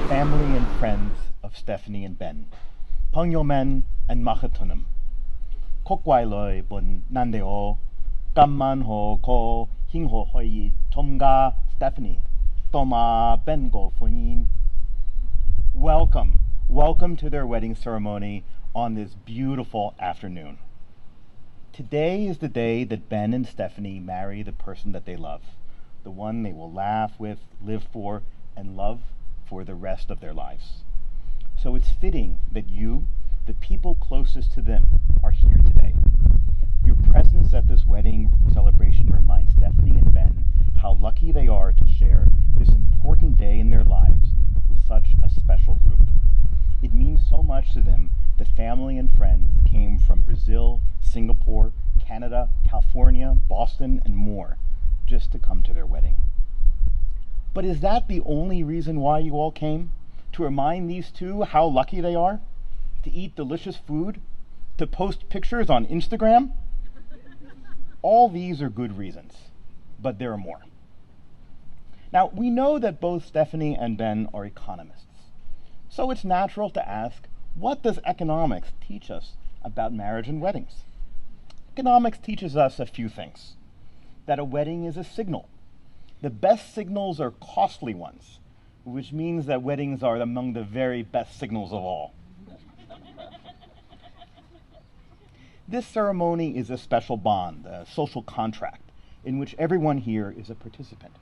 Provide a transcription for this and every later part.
Family and friends of Stephanie and Ben, Pengyomen and Machatunum. Kokwailoi bun nandeo, Gammanho ko hingho hoi tomga Stephanie, Toma Bengo Funin. Welcome to their wedding ceremony on this beautiful afternoon. Today is the day that Ben and Stephanie marry the person that they love, the one they will laugh with, live for, and love for the rest of their lives. So it's fitting that you, the people closest to them, are here today. Your presence at this wedding celebration reminds Stephanie and Ben how lucky they are to share this important day in their lives with such a special group. It means so much to them that family and friends came from Brazil, Singapore, Canada, California, Boston, and more just to come to their wedding. But is that the only reason why you all came? To remind these two how lucky they are? To eat delicious food? To post pictures on Instagram? All these are good reasons, but there are more. Now, we know that both Stephanie and Ben are economists, so it's natural to ask, what does economics teach us about marriage and weddings? Economics teaches us a few things. That a wedding is a signal. The best signals are costly ones, which means that weddings are among the very best signals of all. This ceremony is a special bond, a social contract, in which everyone here is a participant.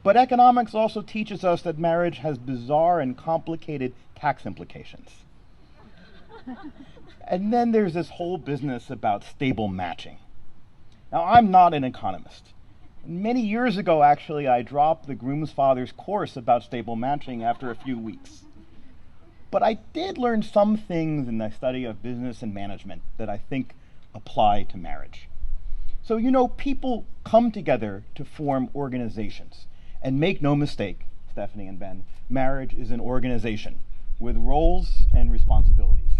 But economics also teaches us that marriage has bizarre and complicated tax implications. And then there's this whole business about stable matching. Now, I'm not an economist. Many years ago, actually, I dropped the groom's father's course about stable matching after a few weeks. But I did learn some things in the study of business and management that I think apply to marriage. So, people come together to form organizations. And make no mistake, Stephanie and Ben, marriage is an organization with roles and responsibilities.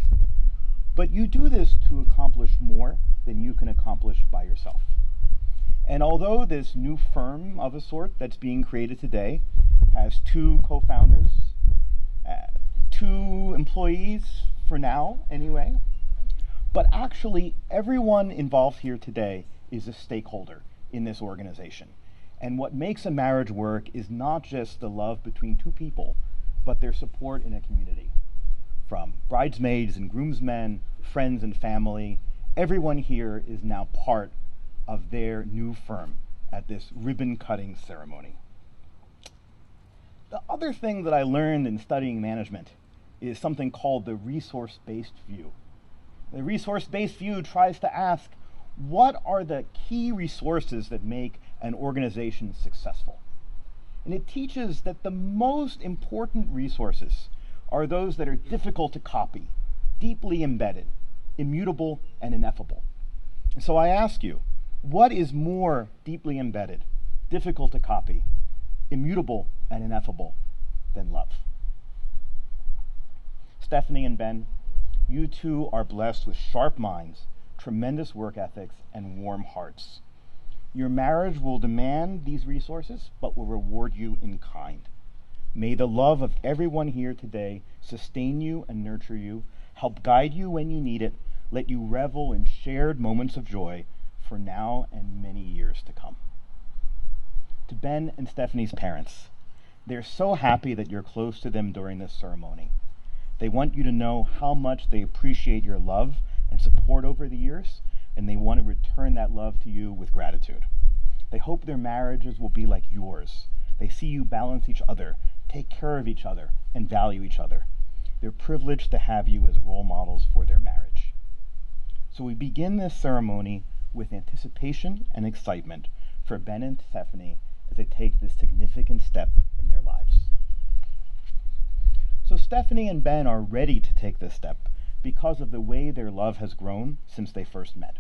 But you do this to accomplish more than you can accomplish by yourself. And although this new firm of a sort that's being created today has 2 co-founders, 2 employees for now anyway, but actually everyone involved here today is a stakeholder in this organization. And what makes a marriage work is not just the love between 2 people, but their support in a community. From bridesmaids and groomsmen, friends and family, everyone here is now part of their new firm at this ribbon-cutting ceremony. The other thing that I learned in studying management is something called the resource-based view. The resource-based view tries to ask, what are the key resources that make an organization successful? And it teaches that the most important resources are those that are difficult to copy, deeply embedded, immutable, and ineffable. And so I ask you, what is more deeply embedded, difficult to copy, immutable, and ineffable than love? Stephanie and Ben, you two are blessed with sharp minds, tremendous work ethics, and warm hearts. Your marriage will demand these resources, but will reward you in kind. May the love of everyone here today sustain you and nurture you, help guide you when you need it, let you revel in shared moments of joy for now and many years to come. To Ben and Stephanie's parents, they're so happy that you're close to them during this ceremony. They want you to know how much they appreciate your love and support over the years, and they want to return that love to you with gratitude. They hope their marriages will be like yours. They see you balance each other, take care of each other, and value each other. They're privileged to have you as role models for their marriage. So we begin this ceremony with anticipation and excitement for Ben and Stephanie as they take this significant step in their lives. So Stephanie and Ben are ready to take this step because of the way their love has grown since they first met.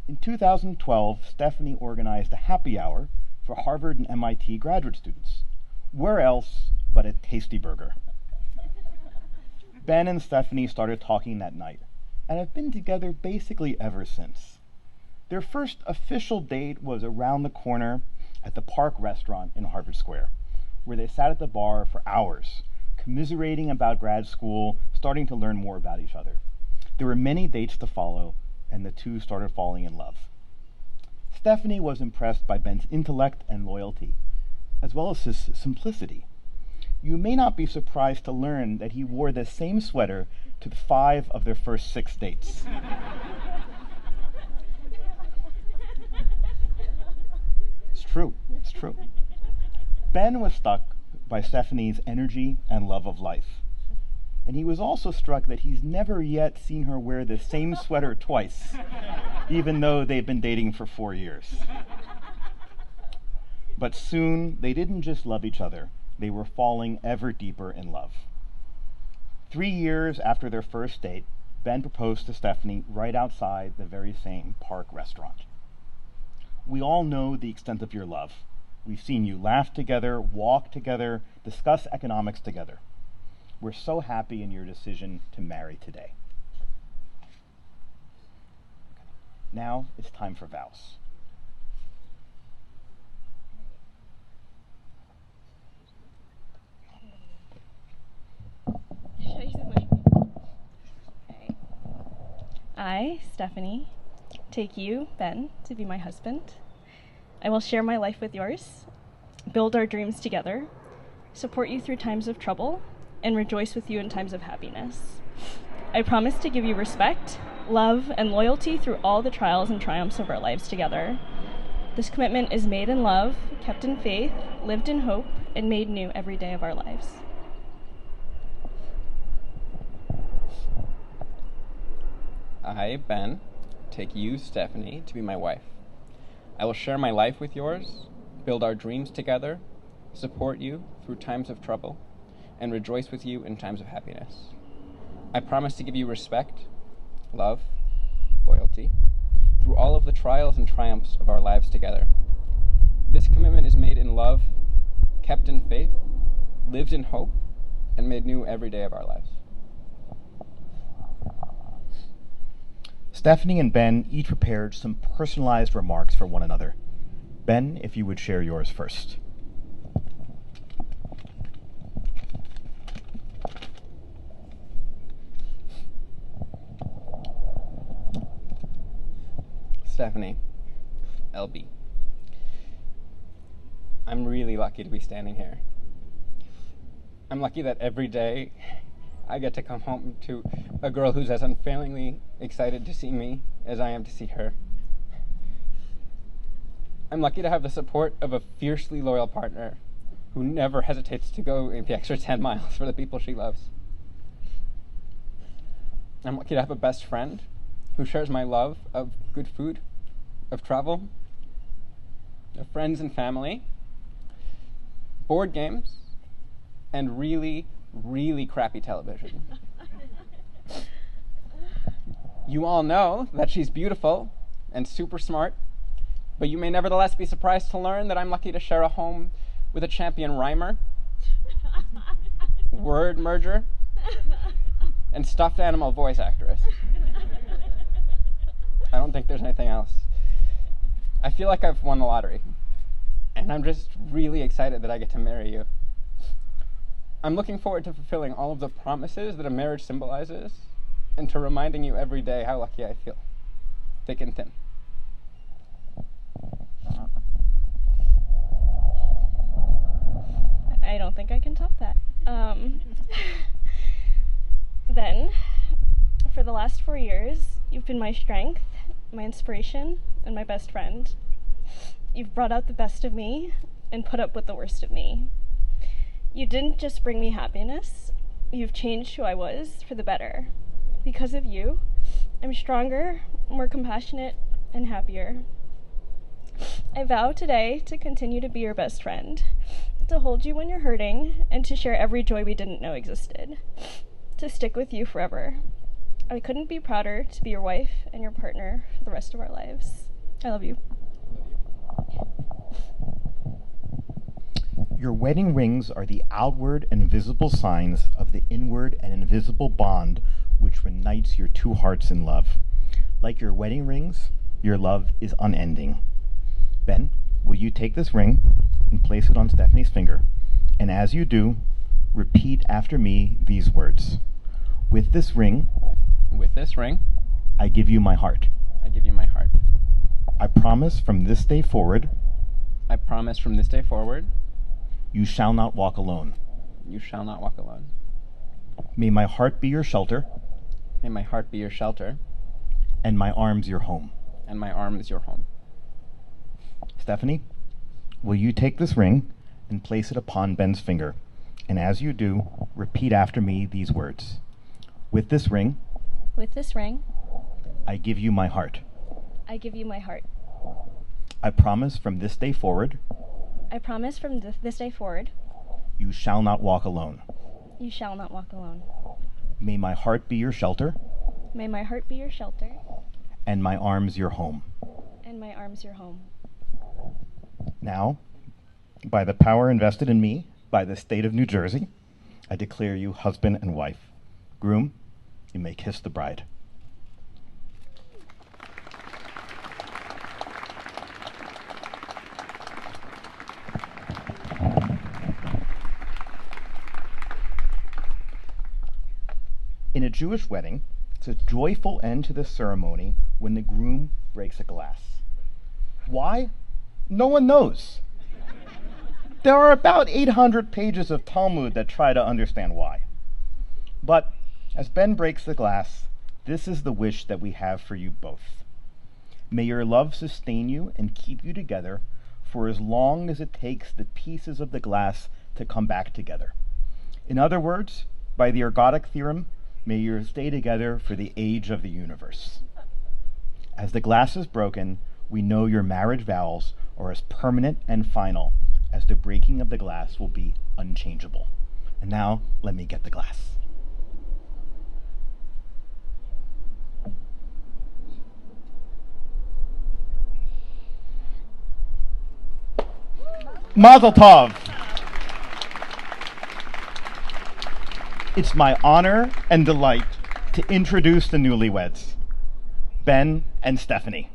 In 2012, Stephanie organized a happy hour for Harvard and MIT graduate students. Where else but at Tasty Burger? Ben and Stephanie started talking that night and have been together basically ever since. Their first official date was around the corner at the Park Restaurant in Harvard Square, where they sat at the bar for hours, commiserating about grad school, starting to learn more about each other. There were many dates to follow, and the two started falling in love. Stephanie was impressed by Ben's intellect and loyalty, as well as his simplicity. You may not be surprised to learn that he wore the same sweater to 5 of their first 6 dates. It's true. Ben was struck by Stephanie's energy and love of life. And he was also struck that he's never yet seen her wear the same sweater twice, even though they've been dating for 4 years. But soon, they didn't just love each other, they were falling ever deeper in love. 3 years after their first date, Ben proposed to Stephanie right outside the very same Park Restaurant. We all know the extent of your love. We've seen you laugh together, walk together, discuss economics together. We're so happy in your decision to marry today. Now it's time for vows. Okay. I, Stephanie, take you, Ben, to be my husband. I will share my life with yours, build our dreams together, support you through times of trouble, and rejoice with you in times of happiness. I promise to give you respect, love, and loyalty through all the trials and triumphs of our lives together. This commitment is made in love, kept in faith, lived in hope, and made new every day of our lives. I, Ben, take you, Stephanie, to be my wife. I will share my life with yours, build our dreams together, support you through times of trouble, and rejoice with you in times of happiness. I promise to give you respect, love, loyalty, through all of the trials and triumphs of our lives together. This commitment is made in love, kept in faith, lived in hope, and made new every day of our lives. Stephanie and Ben each prepared some personalized remarks for one another. Ben, if you would share yours first. Stephanie, LB. I'm really lucky to be standing here. I'm lucky that every day I get to come home to a girl who's as unfailingly excited to see me as I am to see her. I'm lucky to have the support of a fiercely loyal partner who never hesitates to go the extra 10 miles for the people she loves. I'm lucky to have a best friend who shares my love of good food, of travel, of friends and family, board games, and really, really crappy television. You all know that she's beautiful and super smart, but you may nevertheless be surprised to learn that I'm lucky to share a home with a champion rhymer, word merger, and stuffed animal voice actress. I don't think there's anything else. I feel like I've won the lottery, and I'm just really excited that I get to marry you. I'm looking forward to fulfilling all of the promises that a marriage symbolizes, and to reminding you every day how lucky I feel, thick and thin. I don't think I can top that. Then, for the last 4 years, you've been my strength, my inspiration, and my best friend. You've brought out the best of me and put up with the worst of me. You didn't just bring me happiness, you've changed who I was for the better. Because of you, I'm stronger, more compassionate, and happier. I vow today to continue to be your best friend, to hold you when you're hurting, and to share every joy we didn't know existed, to stick with you forever. I couldn't be prouder to be your wife and your partner for the rest of our lives. I love you. Your wedding rings are the outward and visible signs of the inward and invisible bond which unites your two hearts in love. Like your wedding rings, your love is unending. Ben, will you take this ring and place it on Stephanie's finger? And as you do, repeat after me these words. With this ring, I give you my heart. I give you my heart. I promise from this day forward, I promise from this day forward, you shall not walk alone. you shall not walk alone. May my heart be your shelter, May my heart be your shelter, and my arms your home. and my arms your home. Stephanie, will you take this ring and place it upon Ben's finger? And as you do, repeat after me these words. With this ring, I give you my heart. I give you my heart. I promise from this day forward, I promise from this day forward, you shall not walk alone. you shall not walk alone. May my heart be your shelter, May my heart be your shelter, and my arms your home. and my arms your home. Now, by the power invested in me by the state of New Jersey, I declare you husband and wife. Groom, you may kiss the bride. In a Jewish wedding, it's a joyful end to the ceremony when the groom breaks a glass. Why? No one knows. There are about 800 pages of Talmud that try to understand why. But as Ben breaks the glass, this is the wish that we have for you both. May your love sustain you and keep you together for as long as it takes the pieces of the glass to come back together. In other words, by the ergodic theorem, may you stay together for the age of the universe. As the glass is broken, we know your marriage vows are as permanent and final as the breaking of the glass will be unchangeable. And now, let me get the glass. Mazel tov! It's my honor and delight to introduce the newlyweds, Ben and Stephanie.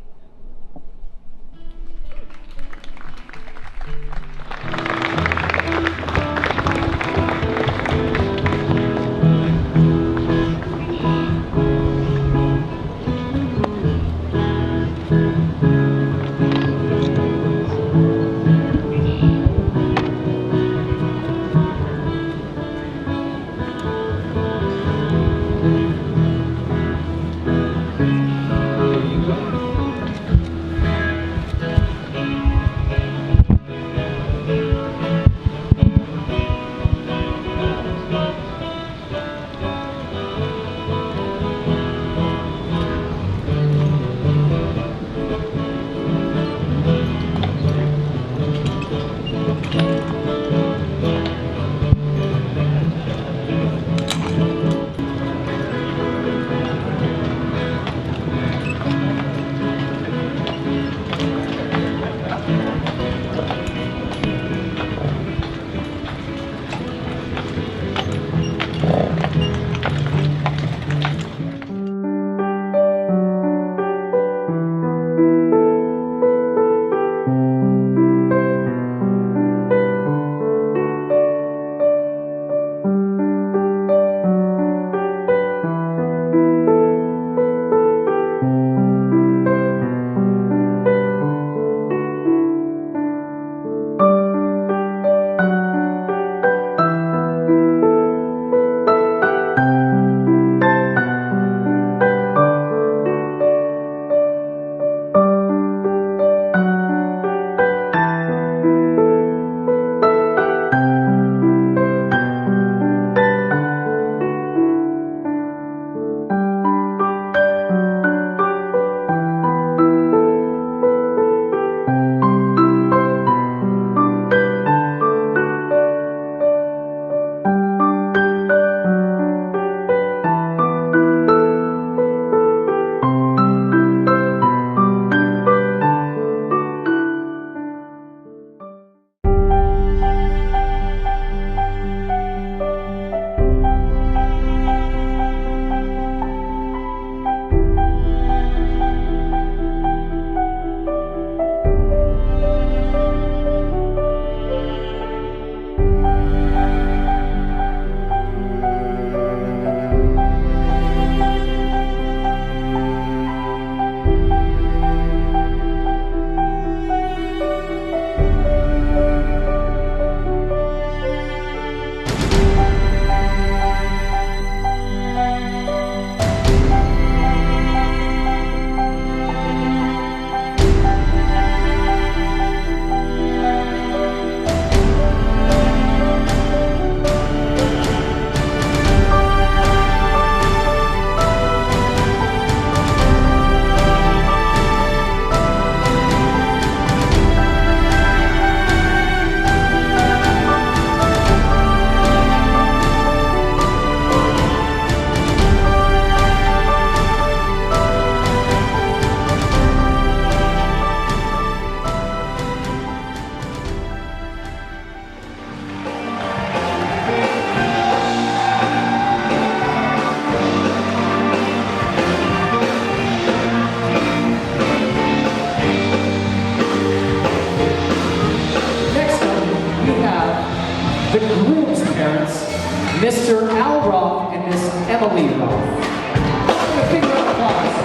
I'll leave it off. A big round of applause.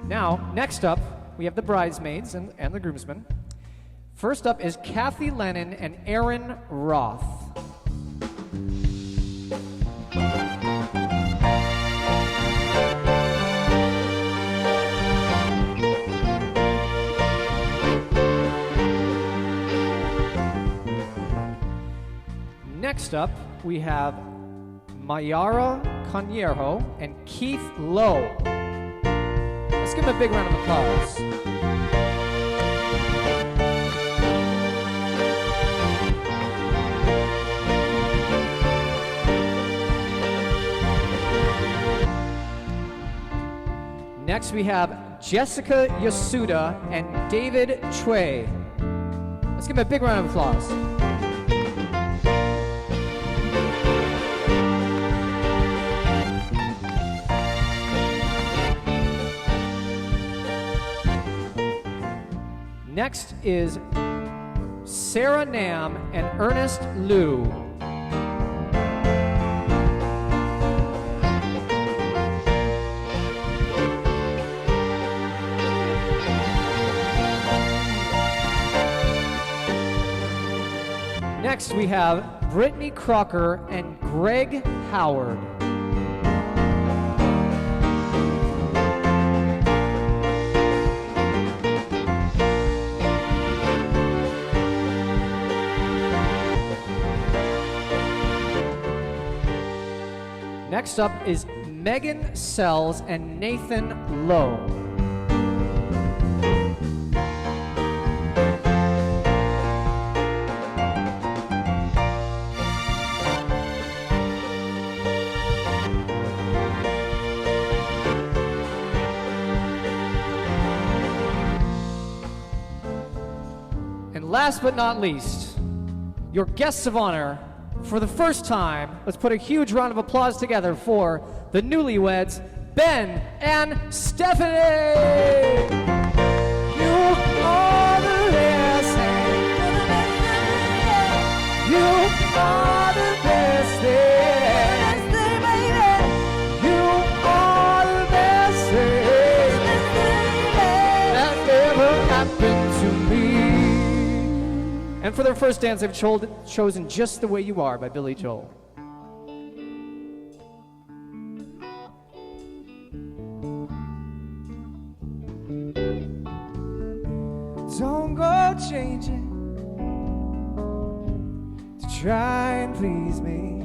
Now, next up, we have the bridesmaids and the groomsmen. First up is Kathy Lennon and Aaron Roth. Next up, we have Mayara Conierho and Keith Lowe. Let's give them a big round of applause. Next, we have Jessica Yasuda and David Choi. Let's give them a big round of applause. Next is Sarah Nam and Ernest Liu. Next, we have Brittany Crocker and Greg Howard. Next up is Megan Sells and Nathan Lowe. And last but not least, your guests of honor. For the first time, let's put a huge round of applause together for the newlyweds, Ben and Stephanie! You are the best thing. You are the best thing. You are the best thing that ever happened to me. And for their first dance, they've chosen Just the Way You Are by Billy Joel. Don't go changing to try and please me.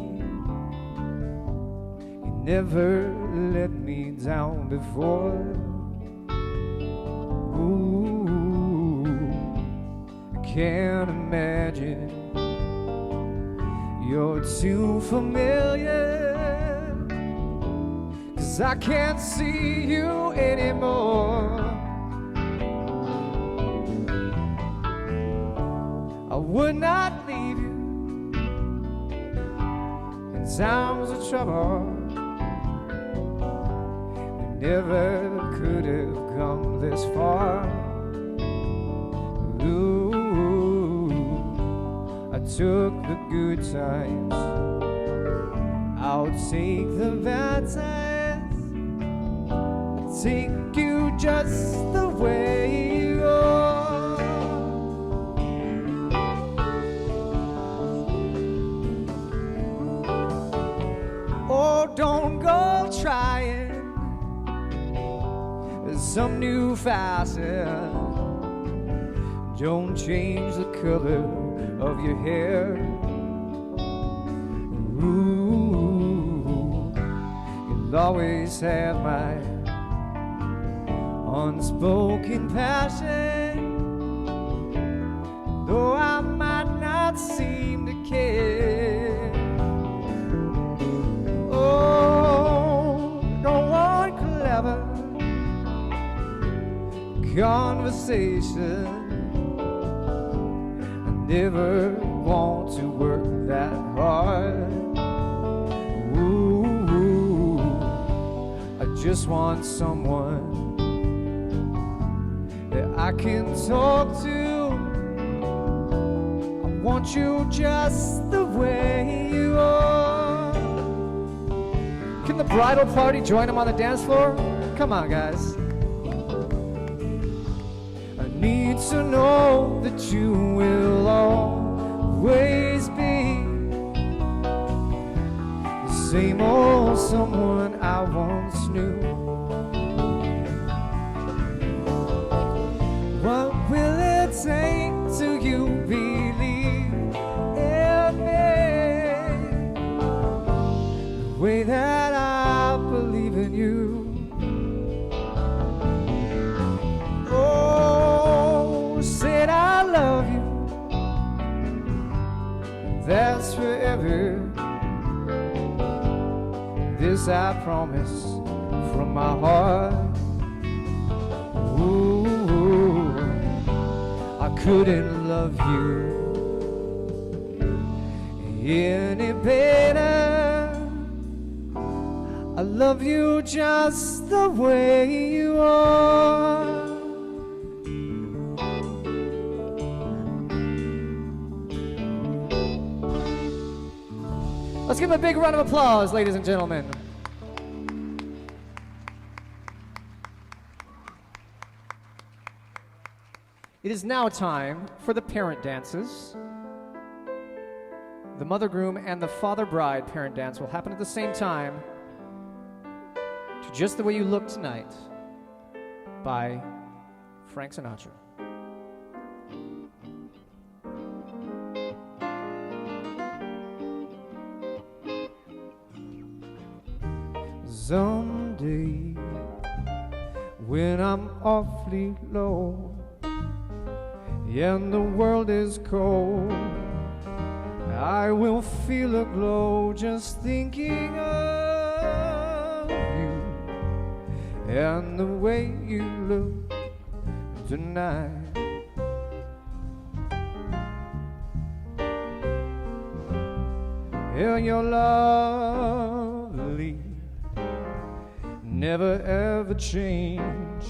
You never let me down before. Ooh, can't imagine you're too familiar, 'cause I can't see you anymore. I would not leave you in times of trouble. We never could have come this far. Ooh, I took the good times, I'll take the bad times. I'll take you just the way you are. Oh, don't go trying some new facet. Don't change the color of your hair. Ooh, you'll always have my unspoken passion, though I might not seem to care. Oh, don't want clever conversation. Never want to work that hard. Ooh, just want someone that I can talk to. I want you just the way you are. Can the bridal party join them on the dance floor? Come on, guys. I need to know that you will always be the same old someone I once knew. What will it take till you believe in me the way that I believe in you? Oh, said I love you, that's forever. This I promise from my heart. Ooh, I couldn't love you any better. I love you just the way you are. Let's give him a big round of applause, ladies and gentlemen. It is now time for the parent dances. The mother groom and the father bride parent dance will happen at the same time to Just the Way You Look Tonight by Frank Sinatra. Someday, when I'm awfully low and the world is cold, I will feel a glow just thinking of you and the way you look tonight. Yeah, you're lovely, never ever change.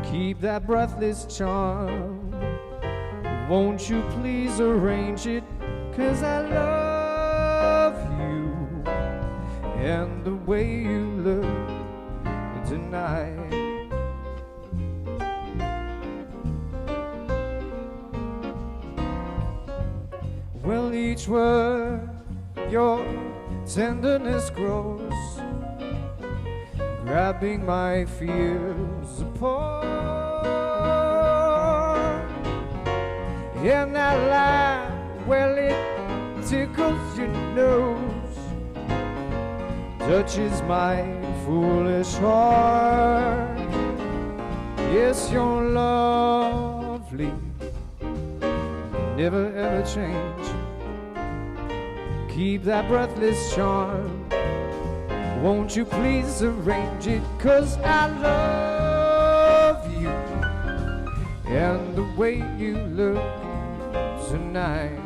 Keep that breathless charm. Won't you please arrange it? 'Cause I love you and the way you look tonight. Well, each word your tenderness grows, grabbing my fears apart. And that laugh, well, it tickles your nose, touches my foolish heart. Yes, you're lovely, never ever change. Keep that breathless charm. Won't you please arrange it? 'Cause I love you and the way you look tonight.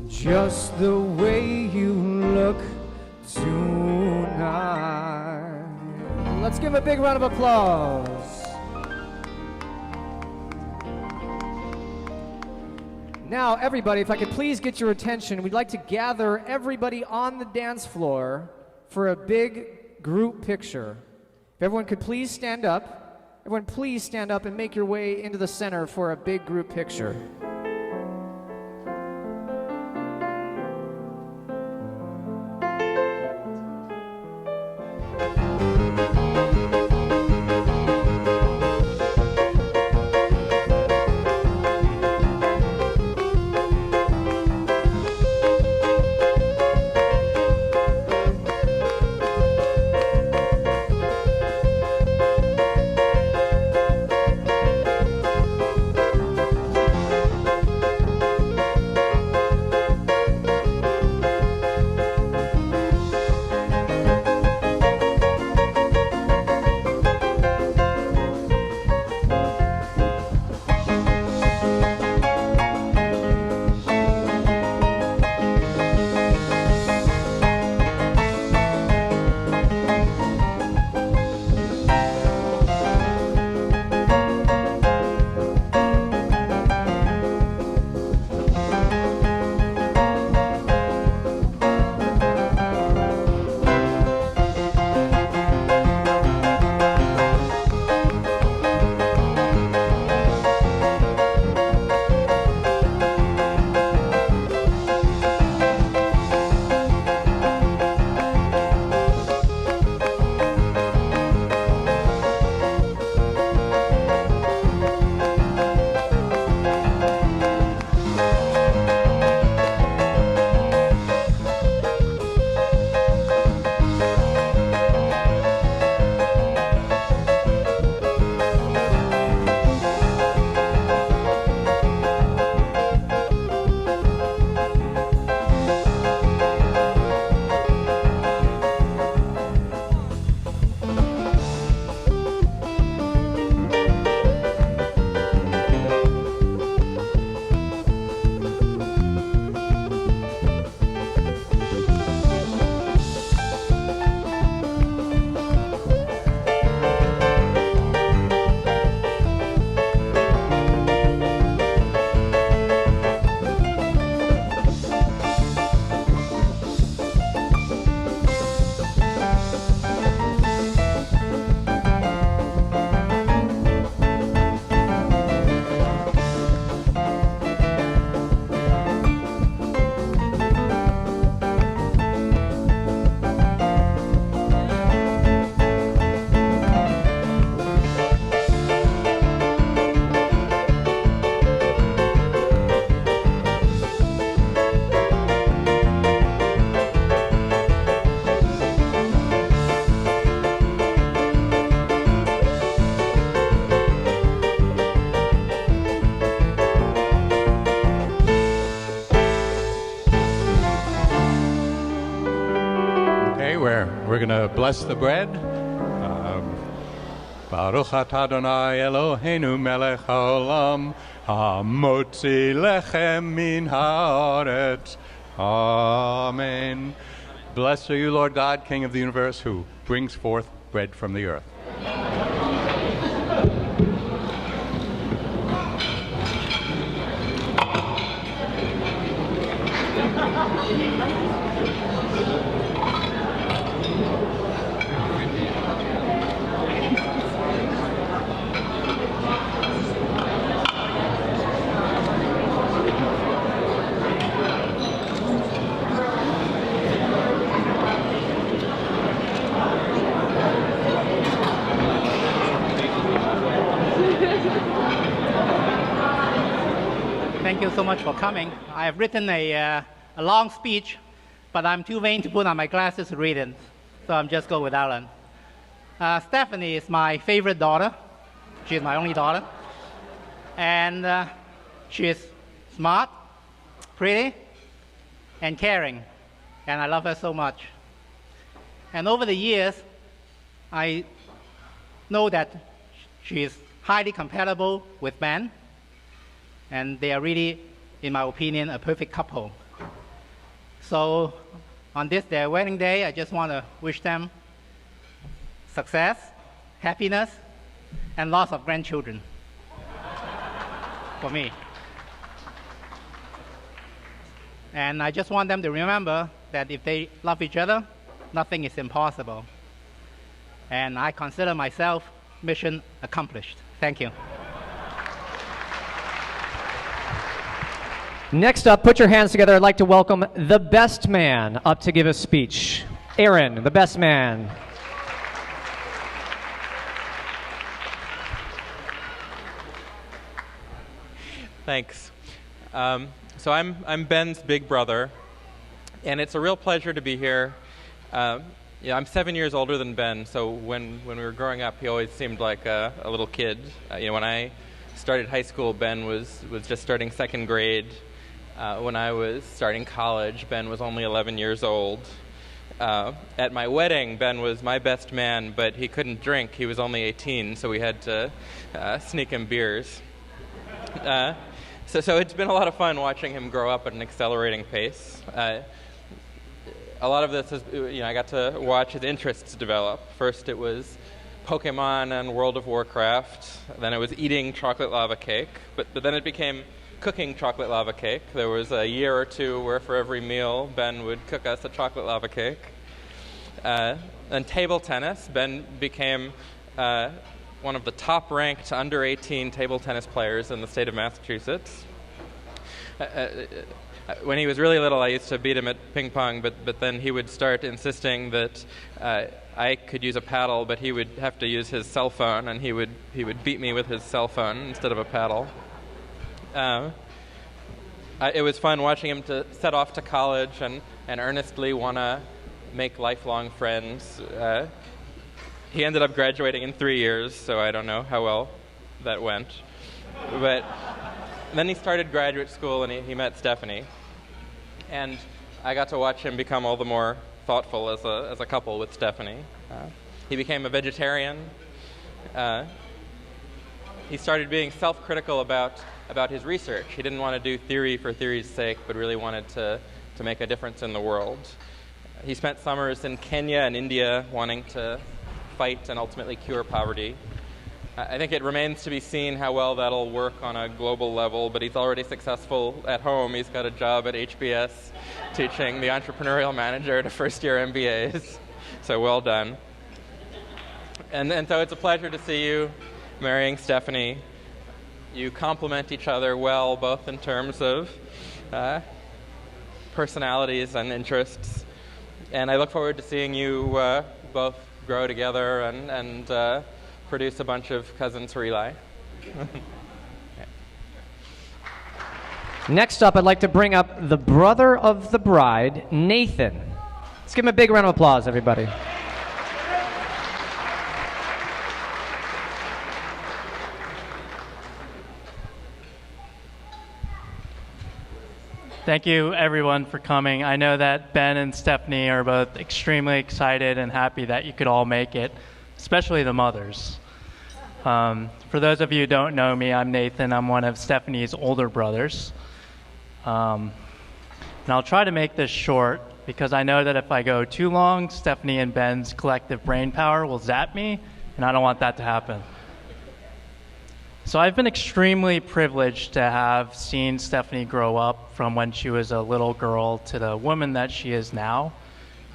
Just the way you look tonight. Let's give him a big round of applause. Now, everybody, if I could please get your attention, we'd like to gather everybody on the dance floor for a big group picture. If everyone could please stand up. Everyone, please stand up and make your way into the center for a big group picture. Okay, we're going to bless the bread. Baruch atah Adonai Eloheinu melech haolam hamotzi lechem min haaretz. Amen. Blessed are you, Lord God, King of the universe, who brings forth bread from the earth. Thank you so much for coming. I have written a long speech, but I'm too vain to put on my glasses to read it, so I'm just go with Alan. Stephanie is my favorite daughter. She's my only daughter. And she is smart, pretty, and caring, and I love her so much. And over the years, I know that she is highly compatible with Ben, and they are really, in my opinion, a perfect couple. So on this, their wedding day, I just want to wish them success, happiness, and lots of grandchildren for me. And I just want them to remember that if they love each other, nothing is impossible. And I consider myself mission accomplished. Thank you. Next up, put your hands together. I'd like to welcome the best man up to give a speech. Aaron, the best man. Thanks. So I'm Ben's big brother, and it's a real pleasure to be here. I'm 7 years older than Ben, so when we were growing up, he always seemed like a little kid. When I started high school, Ben was just starting second grade. When I was starting college, Ben was only 11 years old. At my wedding, Ben was my best man, but he couldn't drink. He was only 18, so we had to sneak him beers. So it's been a lot of fun watching him grow up at an accelerating pace. A lot of this is, I got to watch his interests develop. First it was Pokemon and World of Warcraft. Then it was eating chocolate lava cake. But then it became cooking chocolate lava cake. There was a year or two where for every meal, Ben would cook us a chocolate lava cake. And table tennis. Ben became one of the top-ranked under-18 table tennis players in the state of Massachusetts. When he was really little, I used to beat him at ping pong, but then he would start insisting that I could use a paddle, but he would have to use his cell phone, and he would beat me with his cell phone instead of a paddle. It was fun watching him to set off to college and earnestly want to make lifelong friends. He ended up graduating in 3 years, so I don't know how well that went. But then he started graduate school, and he met Stephanie. And I got to watch him become all the more thoughtful as a couple with Stephanie. He became a vegetarian. He started being self-critical about his research. He didn't want to do theory for theory's sake, but really wanted to make a difference in the world. He spent summers in Kenya and India wanting to fight and ultimately cure poverty. I think it remains to be seen how well that'll work on a global level, but he's already successful at home. He's got a job at HBS teaching the entrepreneurial manager to first-year MBAs, so well done. And so it's a pleasure to see you marrying Stephanie. You complement each other well, both in terms of personalities and interests. And I look forward to seeing you both grow together and produce a bunch of cousins for Eli. Next up, I'd like to bring up the brother of the bride, Nathan. Let's give him a big round of applause, everybody. Thank you, everyone, for coming. I know that Ben and Stephanie are both extremely excited and happy that you could all make it, especially the mothers. For those of you who don't know me, I'm Nathan. I'm one of Stephanie's older brothers. And I'll try to make this short because I know that if I go too long, Stephanie and Ben's collective brain power will zap me, and I don't want that to happen. So I've been extremely privileged to have seen Stephanie grow up from when she was a little girl to the woman that she is now.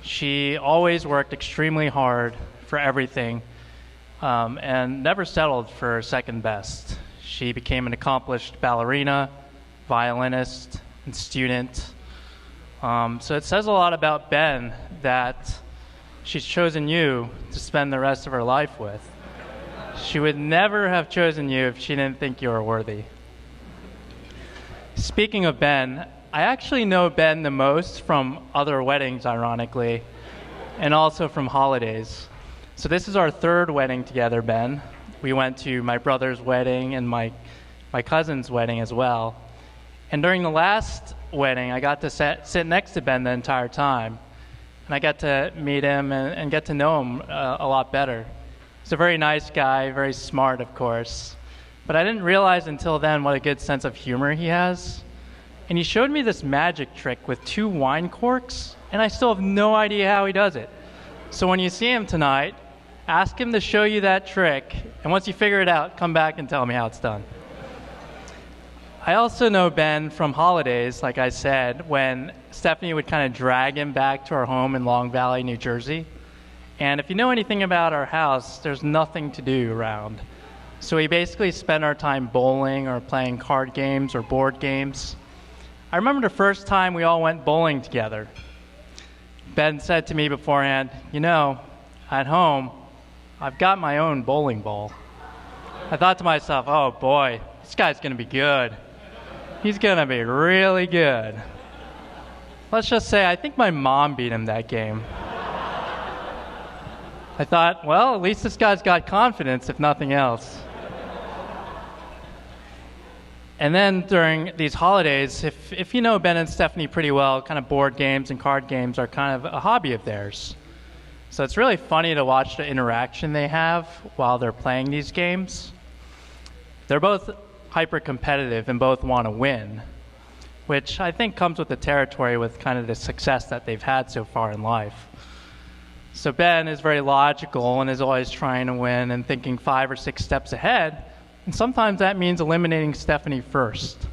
She always worked extremely hard for everything and never settled for second best. She became an accomplished ballerina, violinist, and student. So it says a lot about Ben that she's chosen you to spend the rest of her life with. She would never have chosen you if she didn't think you were worthy. Speaking of Ben, I actually know Ben the most from other weddings, ironically, and also from holidays. So this is our third wedding together, Ben. We went to my brother's wedding and my cousin's wedding as well. And during the last wedding, I got to sit next to Ben the entire time. And I got to meet him and get to know him a lot better. He's a very nice guy, very smart, of course. But I didn't realize until then what a good sense of humor he has. And he showed me this magic trick with 2 wine corks, and I still have no idea how he does it. So when you see him tonight, ask him to show you that trick, and once you figure it out, come back and tell me how it's done. I also know Ben from holidays, like I said, when Stephanie would kind of drag him back to our home in Long Valley, New Jersey. And if you know anything about our house, there's nothing to do around. So we basically spend our time bowling or playing card games or board games. I remember the first time we all went bowling together. Ben said to me beforehand, you know, at home, I've got my own bowling ball. I thought to myself, oh boy, this guy's going to be good. He's going to be really good. Let's just say I think my mom beat him that game. I thought, well, at least this guy's got confidence, if nothing else. And then during these holidays, if you know Ben and Stephanie pretty well, kind of board games and card games are kind of a hobby of theirs. So it's really funny to watch the interaction they have while they're playing these games. They're both hyper-competitive and both want to win, which I think comes with the territory with kind of the success that they've had so far in life. So Ben is very logical and is always trying to win and thinking 5 or 6 steps ahead. And sometimes that means eliminating Stephanie first.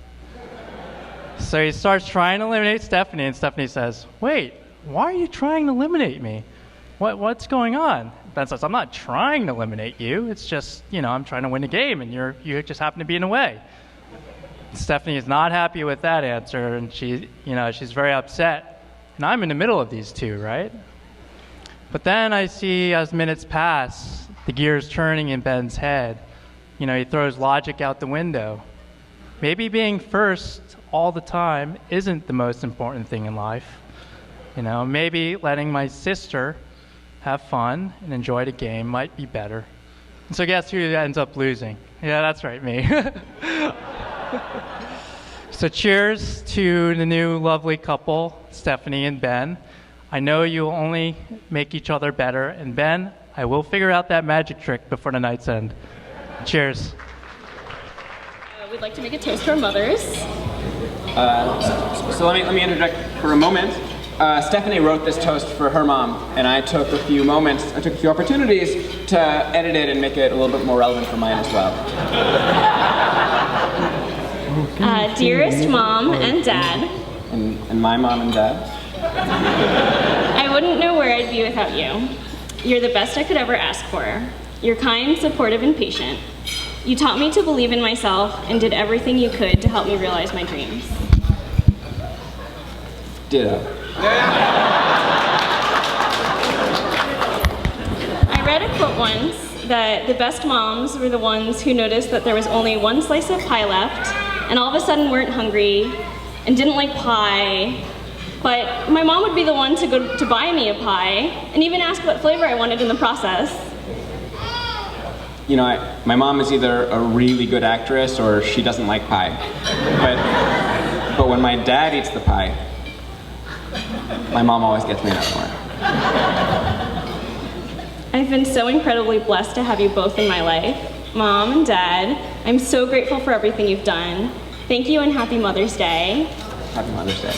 So he starts trying to eliminate Stephanie, and Stephanie says, wait, why are you trying to eliminate me? What's going on? Ben says, I'm not trying to eliminate you. It's just, I'm trying to win a game, and you just happen to be in the way. Stephanie is not happy with that answer, and she's very upset. And I'm in the middle of these two, right? But then I see, as minutes pass, the gears turning in Ben's head. He throws logic out the window. Maybe being first all the time isn't the most important thing in life. Maybe letting my sister have fun and enjoy the game might be better. And so guess who ends up losing? Yeah, that's right, me. So cheers to the new lovely couple, Stephanie and Ben. I know you'll only make each other better. And Ben, I will figure out that magic trick before the night's end. Cheers. We'd like to make a toast to our mothers. So let me interject for a moment. Stephanie wrote this toast for her mom, and I took a few opportunities to edit it and make it a little bit more relevant for mine as well. Dearest mom and dad. And my mom and dad. I wouldn't know where I'd be without you. You're the best I could ever ask for. You're kind, supportive, and patient. You taught me to believe in myself and did everything you could to help me realize my dreams. Ditto. I read a quote once that the best moms were the ones who noticed that there was only one slice of pie left and all of a sudden weren't hungry and didn't like pie, but my mom would be the one to go to buy me a pie and even ask what flavor I wanted in the process. My mom is either a really good actress or she doesn't like pie. But when my dad eats the pie, my mom always gets me another one. I've been so incredibly blessed to have you both in my life. Mom and Dad, I'm so grateful for everything you've done. Thank you and happy Mother's Day. Happy Mother's Day.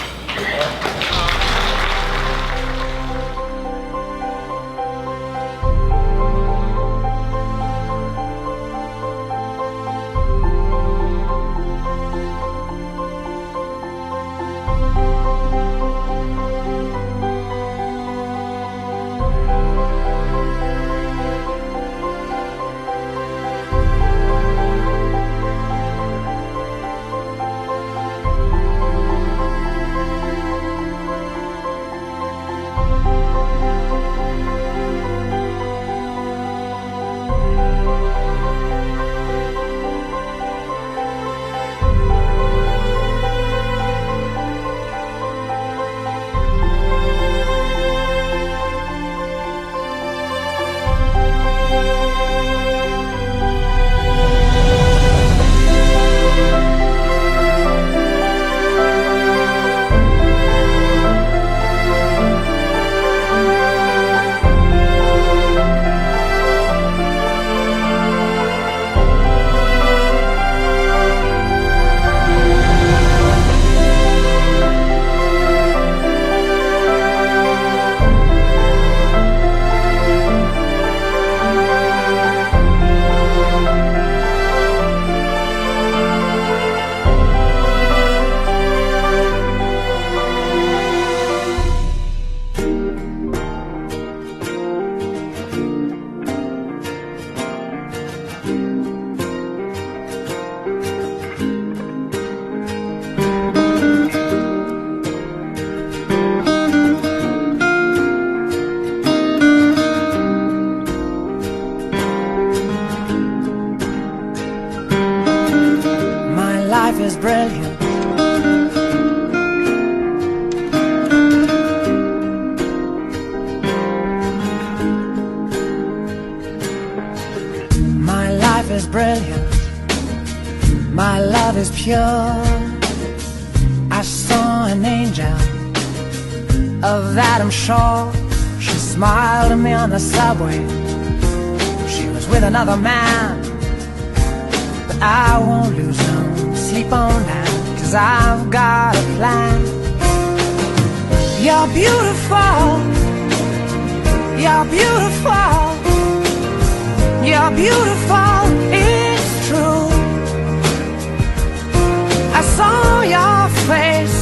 Life is brilliant. My life is brilliant. My love is pure. I saw an angel, of that I'm sure. She smiled at me on the subway. She was with another man, but I won't lose no sleep on that, 'cause I've got a plan. You're beautiful. You're beautiful. You're beautiful. It's true. I saw your face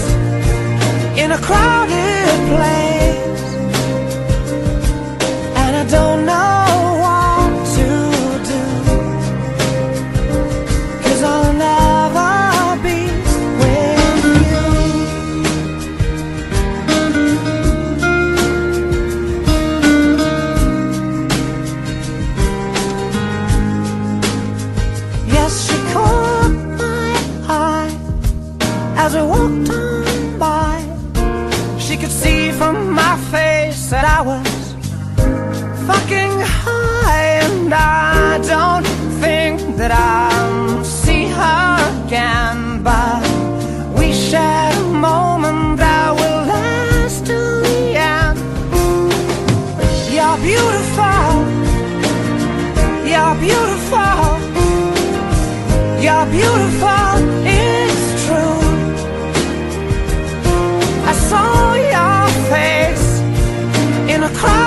in a crowded place, and I don't know what to do, 'cause I'll never be with you. Yes, she caught my eye as we walked on by. She could see from my face that I was fucking high, and I don't think that I'll see her again, but we shared a moment that will last till the end. You're beautiful. You're beautiful. You're beautiful. It's true. I saw your face in a crowd.